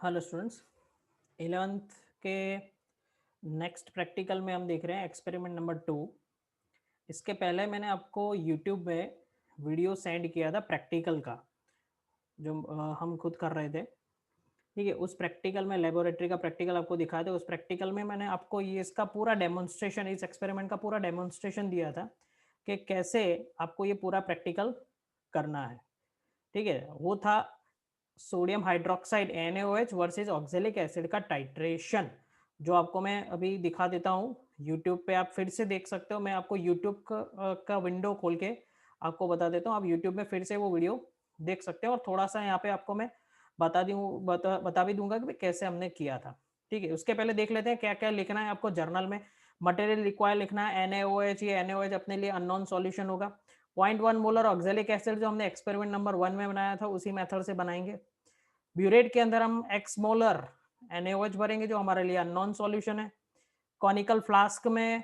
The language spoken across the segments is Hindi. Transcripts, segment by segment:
हेलो स्टूडेंट्स, 11th के नेक्स्ट प्रैक्टिकल में हम देख रहे हैं एक्सपेरिमेंट नंबर 2। इसके पहले मैंने आपको यूट्यूब में वीडियो सेंड किया था प्रैक्टिकल का, जो हम खुद कर रहे थे। ठीक है, उस प्रैक्टिकल में लेबोरेटरी का प्रैक्टिकल आपको दिखाया था। उस प्रैक्टिकल में मैंने आपको ये इसका पूरा डेमोन्स्ट्रेशन, इस एक्सपेरिमेंट का पूरा डेमोन्स्ट्रेशन दिया था कि कैसे आपको ये पूरा प्रैक्टिकल करना है। ठीक है, वो था sodium hydroxide NaOH versus oxalic acid का टाइट्रेशन, जो आपको मैं अभी दिखा देता हूँ। यूट्यूब पे आप फिर से देख सकते हो। मैं आपको यूट्यूब का विंडो खोल के आपको बता देता हूँ। आप यूट्यूब में फिर से वो वीडियो देख सकते हो और थोड़ा सा यहाँ पे आपको मैं बता भी दूंगा कि कैसे हमने किया था। ठीक है, उसके पहले देख लेते हैं क्या क्या लिखना है आपको जर्नल में। मटेरियल रिक्वायर लिखना है NaOH। ये NaOH अपने लिए अननोन सॉल्यूशन होगा। 0.1 मोलर ऑक्जेलिक एसिड जो हमने एक्सपेरिमेंट नंबर 1 में बनाया था उसी मेथड से बनाएंगे। ब्यूरेट के अंदर हम x मोलर NaOH भरेंगे जो हमारे लिए अननोन सॉल्यूशन है। कॉनिकल फ्लास्क में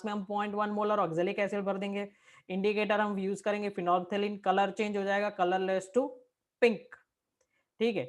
हम 0.1 मोलर ऑक्जेलिक एसिड भर देंगे। इंडिकेटर हम यूज करेंगे फिनोल्फथालीन। कलर चेंज हो जाएगा कलरलेस टू पिंक। ठीक है,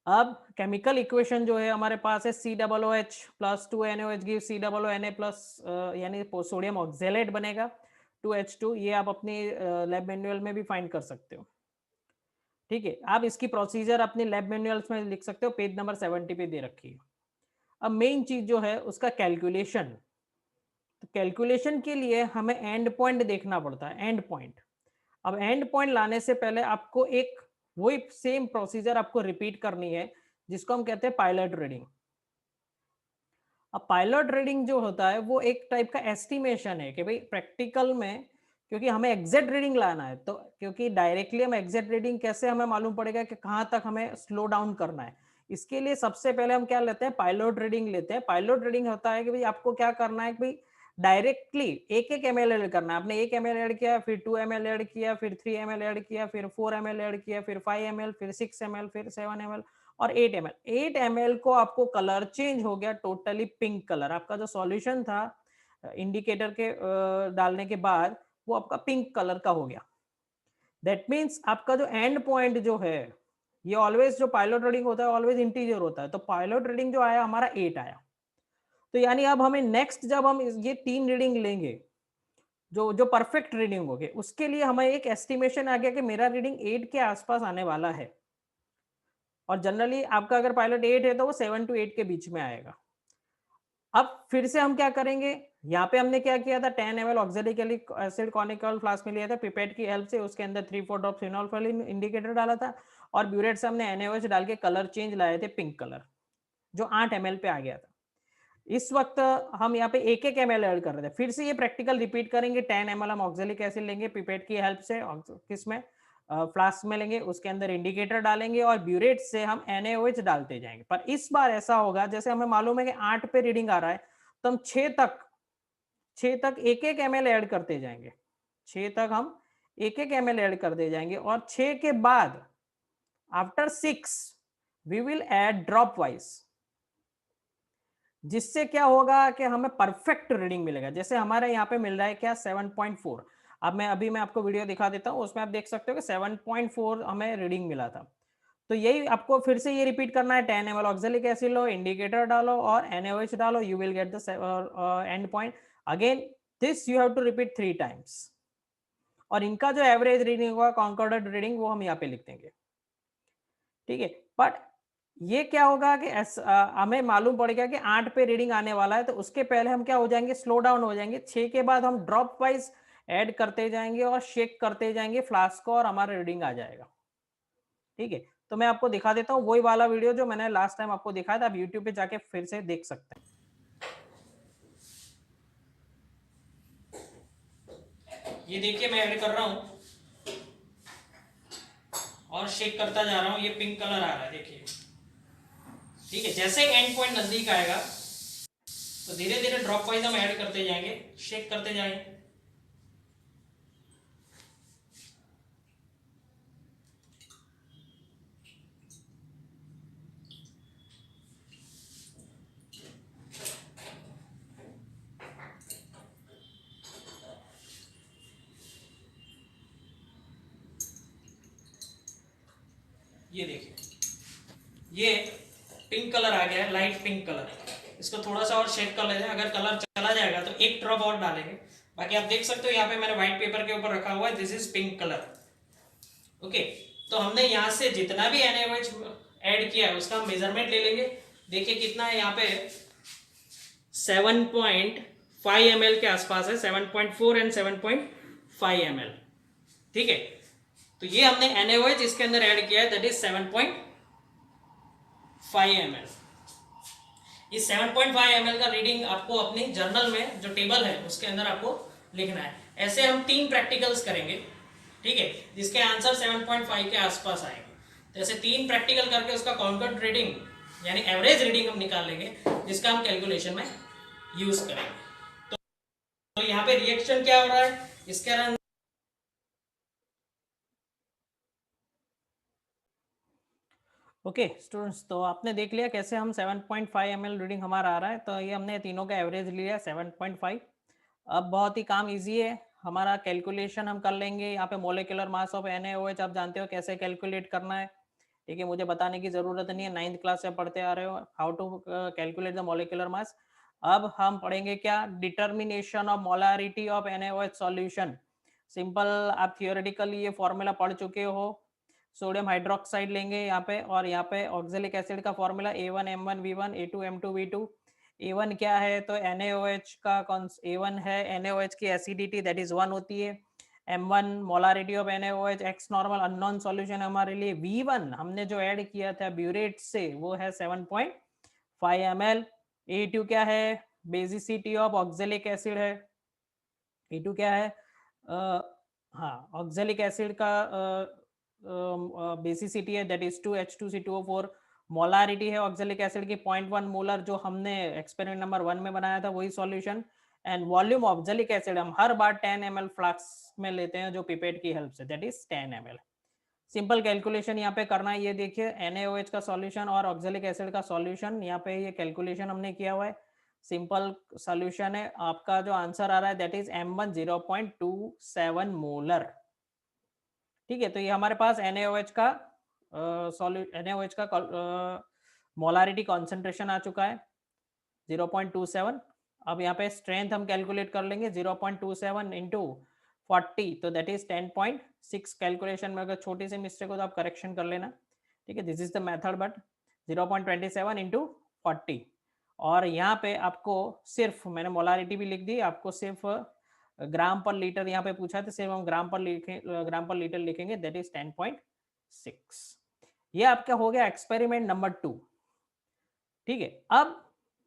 अब केमिकल इक्वेशन जो है हमारे पास है COOH plus 2NaOH give COONA plus, यानी सोडियम ऑक्जेलेट बनेगा 2H2। ये आप अपनी लैब मैनुअल में भी फाइंड कर सकते हो। ठीक है, आप इसकी प्रोसीजर अपने लैब मैनुअल्स में लिख सकते हो, पेज नंबर 70 पे दे रखी है। अब मेन चीज जो है उसका कैलकुलेशन। तो कैलकुलेशन के लिए हमें एंड पॉइंट देखना पड़ता है, एंड पॉइंट। अब एंड पॉइंट लाने से पहले आपको एक वही सेम प्रोसीजर आपको रिपीट करनी है, जिसको हम कहते हैं पायलट रीडिंग। अब पायलट रीडिंग जो होता है वो एक टाइप का एस्टिमेशन है कि भाई प्रैक्टिकल में, क्योंकि हमें एग्जैक्ट रीडिंग लाना है, तो क्योंकि डायरेक्टली हम एग्जैक्ट रीडिंग कैसे हमें मालूम पड़ेगा कि कहाँ तक हमें स्लो डाउन करना है। इसके लिए सबसे पहले हम क्या लेते हैं, पायलट रीडिंग लेते हैं। पायलट रीडिंग होता है कि भाई आपको क्या करना है कि भाई डायरेक्टली एक एक ml ऐड करना है। आपने 1 ml ऐड किया, फिर 2 ml ऐड किया, फिर 3 ml ऐड किया, फिर 4 ml ऐड किया, फिर 5 ml, फिर 6 ml, फिर 7 ml और 8 ml। 8 ml को आपको कलर चेंज हो गया टोटली पिंक कलर। आपका जो सॉल्यूशन था इंडिकेटर के डालने के बाद वो आपका पिंक कलर का हो गया। दैट मीन्स आपका जो एंड पॉइंट जो है, ये ऑलवेज जो पायलट रीडिंग होता है ऑलवेज इंटीजर होता है। तो पायलट रीडिंग जो आया हमारा 8 आया। तो यानी अब हमें नेक्स्ट जब हम ये 3 रीडिंग लेंगे, जो जो परफेक्ट रीडिंग होगी, उसके लिए हमें एक एस्टिमेशन आ गया कि मेरा रीडिंग 8 के आसपास आने वाला है। और जनरली आपका अगर पायलट 8 है तो वो 7 to 8 के बीच में आएगा। अब फिर से हम क्या करेंगे, यहाँ पे हमने क्या किया था, 10 ml oxalic acid conical flask में लिया था पिपेट की हेल्प से। उसके अंदर 3-4 ड्रॉप फिनोल्फथालीन इंडिकेटर डाला था और ब्यूरेट से हमने NaOH डाल के कलर चेंज लाए थे पिंक कलर, जो 8 ml पे आ गया था। इस वक्त हम यहाँ पे एक एक ml ऐड कर रहे थे। फिर से ये प्रैक्टिकल रिपीट करेंगे। 10 ml हम ऑक्जेलिक एसिड लेंगे पिपेट की हेल्प से, किसमें, फ्लास्क में लेंगे। उसके अंदर इंडिकेटर डालेंगे और ब्यूरेट से हम NaOH डालते जाएंगे। पर इस बार ऐसा होगा, जैसे हमें मालूम है कि 8 पे रीडिंग आ रहा है, तो हम 6 तक एक एक ml ऐड करते जाएंगे। 6 तक हम एक एक ml ऐड करते जाएंगे और 6 के बाद after 6 we will add drop wise, जिससे क्या होगा कि हमें परफेक्ट रीडिंग मिलेगा। जैसे हमारे यहाँ पे मिल रहा है क्या, 7.4। अब मैं आपको वीडियो दिखा देता हूँ, उसमें आप देख सकते हो कि 7.4 हमें रीडिंग मिला था। तो यही आपको फिर से ये रिपीट करना है। 10 ml ऑक्जेलिक एसिड लो, इंडिकेटर डालो और NaOH डालो, you will get the end point. Again this you have to repeat 3 times. और इनका जो एवरेज रीडिंग होगा, कॉन्कॉर्डेंट रीडिंग, वो हम यहाँ पे लिख देंगे। ठीक है, बट ये क्या होगा कि हमें मालूम पड़ेगा कि 8 पे रीडिंग आने वाला है, तो उसके पहले हम क्या हो जाएंगे, स्लो डाउन हो जाएंगे। 6 के बाद हम ड्रॉप वाइज ऐड करते जाएंगे और शेक करते जाएंगे फ्लास्क को और हमारा रीडिंग आ जाएगा। ठीक है, तो मैं आपको दिखा देता हूँ वही वाला वीडियो जो मैंने लास्ट टाइम आपको दिखाया था। आप यूट्यूब पे जाके फिर से देख सकते हैं। ये देखिए मैं ऐड कर रहा हूँ और शेक करता जा रहा हूँ, ये पिंक कलर आ रहा है, देखिए। ठीक है, जैसे एंड पॉइंट नजदीक आएगा तो धीरे धीरे ड्रॉप वाइज हम ऐड करते जाएंगे, शेक करते जाएंगे। ये देखिए ये पिंक कलर आ गया है, लाइट पिंक कलर। इसको थोड़ा सा और शेड कर लेते हैं, अगर कलर चला जाएगा तो एक ड्रॉप और डालेंगे। बाकी आप देख सकते हो यहाँ पे मैंने व्हाइट पेपर के ऊपर रखा हुआ है, this is pink colour. Okay, तो हमने यहाँ से जितना भी NaOH ऐड किया है उसका मेजरमेंट ले लेंगे। देखिए कितना है यहाँ पे, 7.5 ml के आसपास है, 7.4 एंड 7.5 ml। ठीक है, तो ये हमने NaOH इसके अंदर ऐड किया है, दैट इज 7.5 ml। इस 7.5 ml का रीडिंग आपको अपनी जर्नल में जो टेबल है उसके अंदर आपको लिखना है। ऐसे हम 3 प्रैक्टिकल्स करेंगे, ठीक है, जिसके आंसर 7.5 के आसपास आएंगे। तो ऐसे 3 प्रैक्टिकल करके उसका कॉन्कर्ड रीडिंग यानी एवरेज रीडिंग हम निकाल लेंगे, जिसका हम कैलकुलेशन में यूज करेंगे। तो यहाँ पे रिएक्शन क्या हो रहा है इसके अंदर। ओके स्टूडेंट्स, तो आपने देख लिया कैसे हम 7.5 ml रीडिंग हमारा आ रहा है। तो ये हमने तीनों का एवरेज लिया 7.5। अब बहुत ही काम इजी है, हमारा कैलकुलेशन हम कर लेंगे। यहाँ पे मोलिकुलर मास ऑफ NaOH आप जानते हो कैसे कैलकुलेट करना है, ठीक है, मुझे बताने की जरूरत नहीं है, 9th क्लास से पढ़ते आ रहे हो how to calculate the molecular mass. अब हम पढ़ेंगे क्या, determination of molarity of NaOH solution. Simple, आप थियोरेटिकली ये फॉर्मूला पढ़ चुके हो। सोडियम हाइड्रोक्साइड लेंगे यहाँ पे, और यहाँ पे ऑक्जेलिक एसिड का फॉर्मूला A1M1V1 A2M2V2। A1 क्या है, तो NaOH का A1 है NaOH की एसिडिटी दैट इज 1 होती है। M1 molarity of NaOH, x normal unknown solution हमारे लिए। V1 हमने जो ऐड किया था ब्यूरेट से वो है 7.5 ml। A2 क्या है, बेसिसिटी ऑफ ऑक्जेलिक एसिड है। A2 क्या है, हाँ ऑक्जेलिक एसिड का बेसिसिटी है दैट इज 2H2C2O4। मोलारिटी है ऑक्जेलिक एसिड की 0.1 मोलर, जो हमने एक्सपेरिमेंट नंबर 1 में बनाया था वही solution. And volume oxalic acid हम हर बार 10 ml फ्लास्क में लेते हैं जो पिपेट की हेल्प से, that is 10 ml। Simple calculation यहाँ पे करना है, ये देखिए NaOH का सॉल्यूशन और ऑक्जेलिक एसिड का सॉल्यूशन, यहाँ पे ये कैलकुलेशन हमने किया हुआ है। सिंपल सॉल्यूशन है, आपका जो आंसर आ रहा है दैट इज M1 0.27 मोलर। ठीक है, तो ये हमारे पास NaOH का NaOH का मोलारिटी कॉन्सेंट्रेशन आ चुका है 0.27। अब यहाँ पे स्ट्रेंथ हम कैलकुलेट कर लेंगे 0.27 इंटू 40, तो दैट इज 10.6। कैलकुलेशन में अगर छोटी सी मिस्टेक हो तो आप करेक्शन कर लेना, ठीक है, this is the method. But 0.27 into 40, और यहाँ पे आपको सिर्फ मैंने मोलारिटी भी लिख दी, आपको सिर्फ ग्राम पर लीटर यहाँ पे पूछा था, सिर्फ हम ग्राम पर लीटर लिखेंगे, दैट इज 10.6। ये आपका हो गया एक्सपेरिमेंट नंबर 2। ठीक है, अब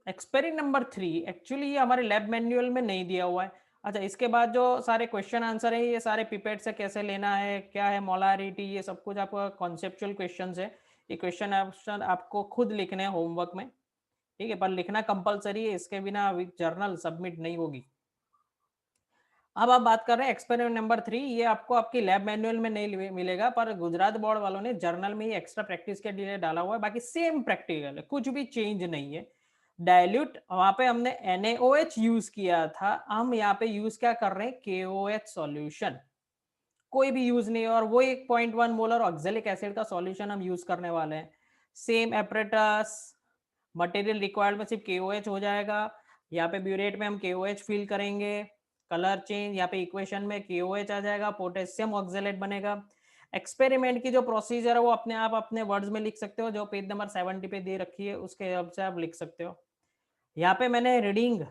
एक्सपेरिमेंट नंबर 3 एक्चुअली ये हमारे लैब मैनुअल में नहीं दिया हुआ है। अच्छा, इसके बाद जो सारे क्वेश्चन आंसर है ये सारे पिपेट से कैसे लेना है, क्या है मोलारिटी, ये सब कुछ आपका कॉन्सेप्चुअल क्वेश्चंस है। ये क्वेश्चन आंसर आपको खुद लिखने हैं होमवर्क में, ठीक है, पर लिखना कंपलसरी है, इसके बिना जर्नल सबमिट नहीं होगी। अब आप बात कर रहे हैं एक्सपेरिमेंट नंबर 3, ये आपको आपकी लैब मैनुअल में नहीं मिलेगा, पर गुजरात बोर्ड वालों ने जर्नल में ही एक्स्ट्रा प्रैक्टिस के लिए डाला हुआ है। बाकी सेम प्रैक्टिकल है, कुछ भी चेंज नहीं है। डाइल्यूट वहां पे हमने NaOH यूज किया था, हम यहाँ पे यूज क्या कर रहे हैं, KOH सॉल्यूशन, कोई भी यूज नहीं है, और वो 1.1 मोलर ऑक्जेलिक एसिड का सॉल्यूशन हम यूज करने वाले हैं। सेम एपरेटस, मटेरियल रिक्वायर्ड में सिर्फ KOH हो जाएगा। यहाँ पे ब्यूरेट में हम KOH फिल करेंगे, कलर चेंज, यहाँ पे इक्वेशन में KOH आ जाएगा, पोटेशियम ऑक्जेलेट बनेगा। एक्सपेरिमेंट की जो प्रोसीजर है वो अपने आप अपने वर्ड्स में लिख सकते हो, जो पेज नंबर 70 पे दे रखी है उसके हिसाब से आप लिख सकते हो। यहाँ पे मैंने रीडिंग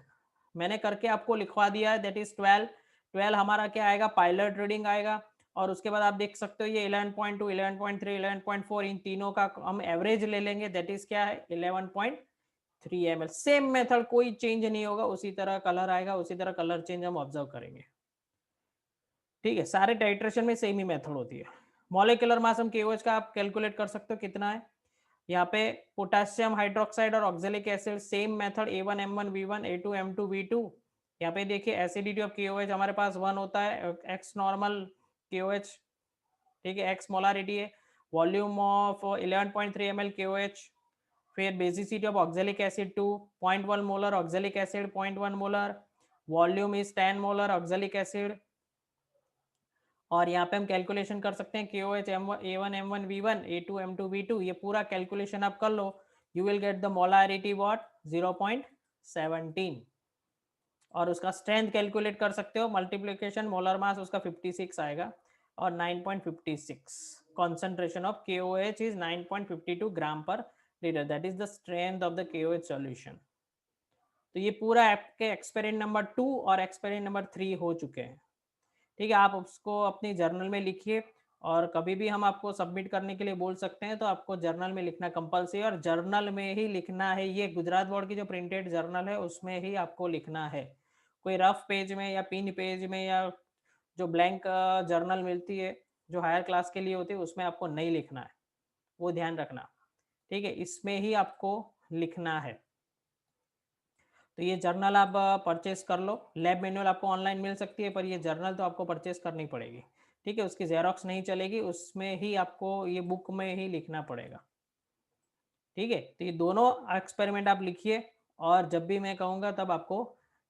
मैंने करके आपको लिखवा दिया है, दैट इज 12 हमारा क्या आएगा, पायलट रीडिंग आएगा। और उसके बाद आप देख सकते हो ये 11.2 11.3 11.4 इन तीनों का हम एवरेज ले लेंगे, दैट इज क्या है 11.3 ml। सेम मेथड, कोई चेंज नहीं होगा, उसी तरह कलर आएगा, उसी तरह कलर चेंज हम ऑब्जर्व करेंगे। ठीक है, सारे टाइट्रेशन में सेम ही मेथड होती है। मॉलिक्यूलर मास हम KOH का आप कैलकुलेट कर सकते हो कितना है। यहाँ पे पोटेशियम हाइड्रोक्साइड और oxalic acid, same method A1M1V1 A2M2V2। यहाँ पे देखिए एसिडिटी ऑफ KOH हमारे पास 1 होता है, एक्स नॉर्मल KOH, ठीक है, एक्स मोलारिटी है। Volume of 11.3 ml KOH। फिर basicity of oxalic acid 2, 0.1 molar oxalic acid, 0.1 molar. Volume is 10 molar oxalic acid. और यहाँ पे हम कैलकुलेशन कर सकते हैं KOH A1 M1 V1 A2 M2 V2, ये पूरा कैलकुलेशन आप कर लो, you will get the molarity what 0.17 और उसका स्ट्रेंथ कैलकुलेट कर सकते हो, मल्टीप्लिकेशन मोलर मास उसका 56 आएगा और 9.56 concentration of KOH is 9.52 ग्राम पर litre, that is the strength of the KOH solution. तो ये पूरा आपके एक्सपेरिमेंट नंबर 2 और एक्सपेरिमेंट नंबर 3 हो चुके हैं। ठीक है, आप उसको अपनी जर्नल में लिखिए और कभी भी हम आपको सबमिट करने के लिए बोल सकते हैं तो आपको जर्नल में लिखना कंपलसरी और जर्नल में ही लिखना है। ये गुजरात बोर्ड की जो प्रिंटेड जर्नल है उसमें ही आपको लिखना है, कोई रफ पेज में या पिन पेज में या जो ब्लैंक जर्नल मिलती है जो हायर क्लास के लिए होती है उसमें आपको नहीं लिखना है, वो ध्यान रखना। ठीक है, इसमें ही आपको लिखना है। तो ये जर्नल आप परचेस कर लो, लैब मैनुअल आपको ऑनलाइन मिल सकती है पर ये जर्नल तो आपको परचेस करनी पड़ेगी। ठीक है, उसकी जेरोक्स नहीं चलेगी, उसमें ही आपको ये बुक में ही लिखना पड़ेगा। ठीक है, तो ये दोनों एक्सपेरिमेंट आप लिखिए और जब भी मैं कहूँगा तब आपको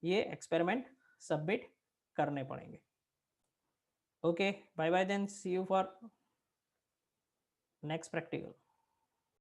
ये एक्सपेरिमेंट सबमिट करने पड़ेंगे। Okay, bye bye then, see you for next practical.